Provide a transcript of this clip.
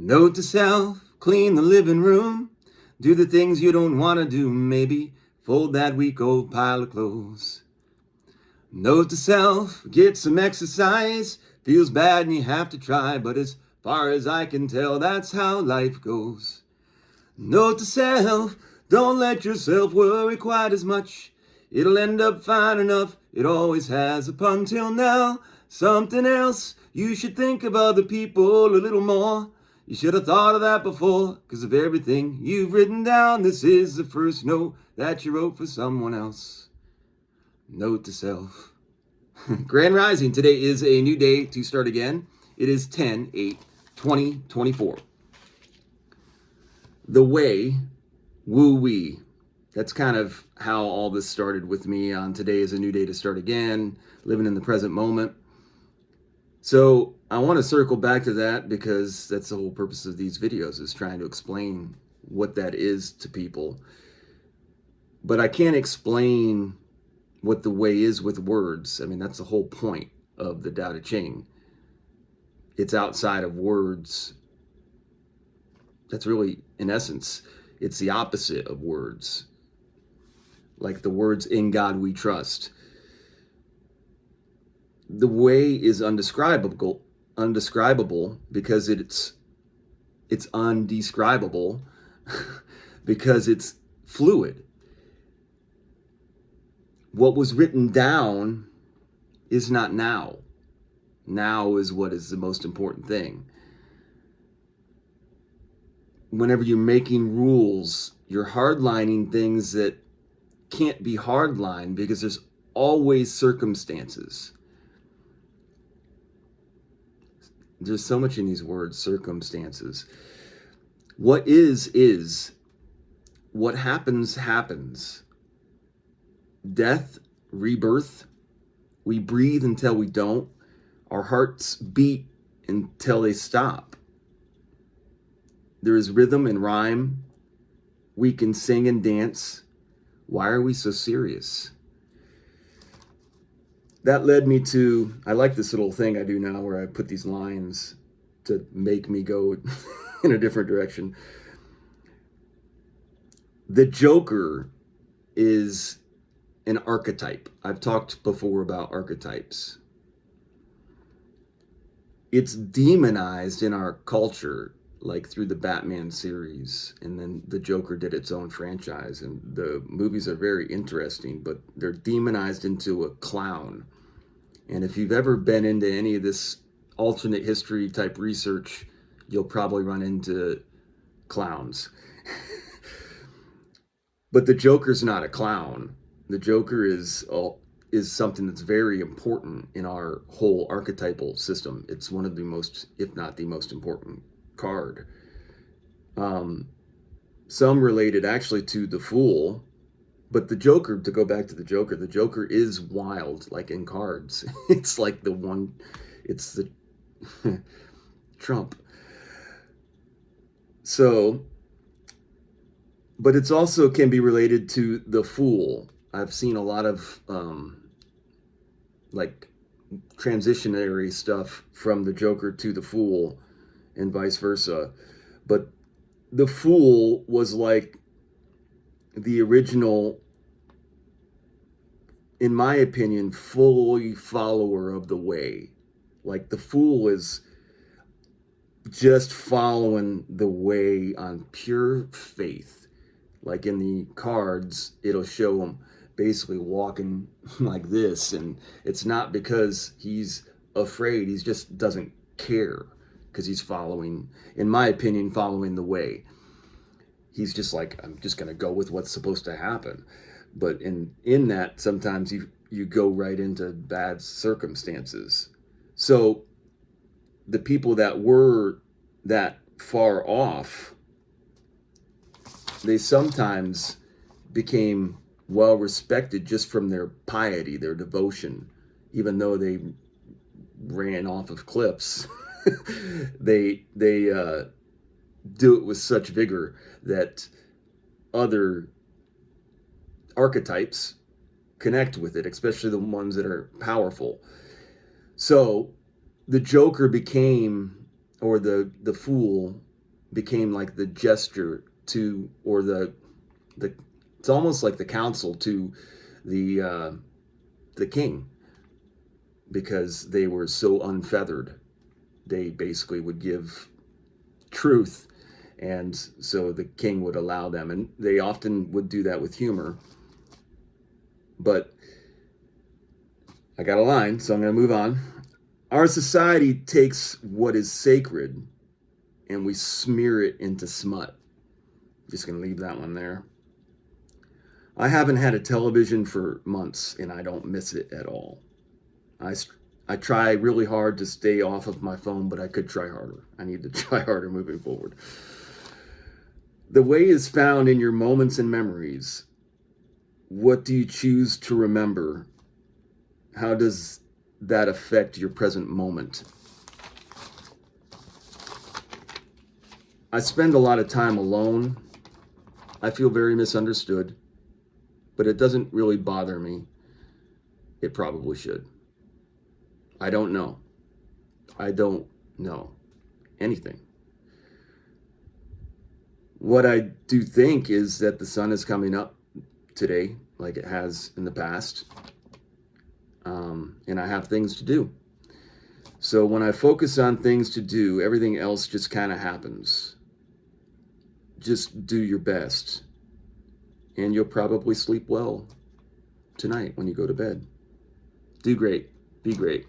Note to self, clean the living room. Do the things you don't want to do, maybe. Fold that week old pile of clothes. Note to self, get some exercise. Feels bad and you have to try, but as far as I can tell, that's how life goes. Note to self, don't let yourself worry quite as much. It'll end up fine enough, it always has up until now. Something else, you should think of other people a little more. You should have thought of that before, 'cause of everything you've written down. This is the first note that you wrote for someone else. Note to self. Grand Rising, today is a new day to start again. It is 10/8/2024. The way, woo-wee. That's kind of how all this started with me on today is a new day to start again, living in the present moment. So I want to circle back to that because that's the whole purpose of these videos, is trying to explain what that is to people. But I can't explain what the way is with words. I mean, that's the whole point of the Tao Te Ching. It's outside of words. That's really, in essence, it's the opposite of words. Like the words, "In God we trust." The way is undescribable because it's undescribable because it's fluid. What was written down is not now. Now is what is the most important thing. Whenever you're making rules, you're hardlining things that can't be hardlined because there's always circumstances. There's so much in these words, circumstances. What is. What happens, happens. Death, rebirth. We breathe until we don't. Our hearts beat until they stop. There is rhythm and rhyme. We can sing and dance. Why are we so serious? That led me to, I like this little thing I do now where I put these lines to make me go in a different direction. The Joker is an archetype. I've talked before about archetypes. It's demonized in our culture, like through the Batman series, and then the Joker did its own franchise, and the movies are very interesting, but they're demonized into a clown. And if you've ever been into any of this alternate history type research, you'll probably run into clowns. But the Joker's not a clown. The Joker is something that's very important in our whole archetypal system. It's one of the most, if not the most important card. Some related actually to the Fool, but the Joker, to go back to the Joker is wild, like in cards. It's like it's the Trump. So, but it's also can be related to the Fool. I've seen a lot of like transitionary stuff from the Joker to the Fool and vice versa. But the Fool was like the original, in my opinion, fully follower of the way. Like the Fool is just following the way on pure faith. Like in the cards, it'll show him basically walking like this, and it's not because he's afraid, he just doesn't care, because he's following, in my opinion, following the way. He's just like, I'm just going to go with what's supposed to happen. But in that, sometimes you go right into bad circumstances. So the people that were that far off, they sometimes became well respected just from their piety, their devotion, even though they ran off of cliffs. they do it with such vigor that other archetypes connect with it, especially the ones that are powerful. So the Joker became, or the Fool became like the gesture to, or the it's almost like the counsel to the king, because they were so unfeathered. They basically would give truth, and so the king would allow them, and they often would do that with humor. But I got a line, so I'm going to move on. Our society takes what is sacred and we smear it into smut. Just going to leave that one there. I haven't had a television for months and I don't miss it at all. I try really hard to stay off of my phone, but I could try harder. I need to try harder moving forward. The way is found in your moments and memories. What do you choose to remember? How does that affect your present moment? I spend a lot of time alone. I feel very misunderstood, but it doesn't really bother me. It probably should. I don't know. I don't know anything. What I do think is that the sun is coming up today, like it has in the past, and I have things to do. So when I focus on things to do, everything else just kind of happens. Just do your best, and you'll probably sleep well tonight when you go to bed. Do great. Be great.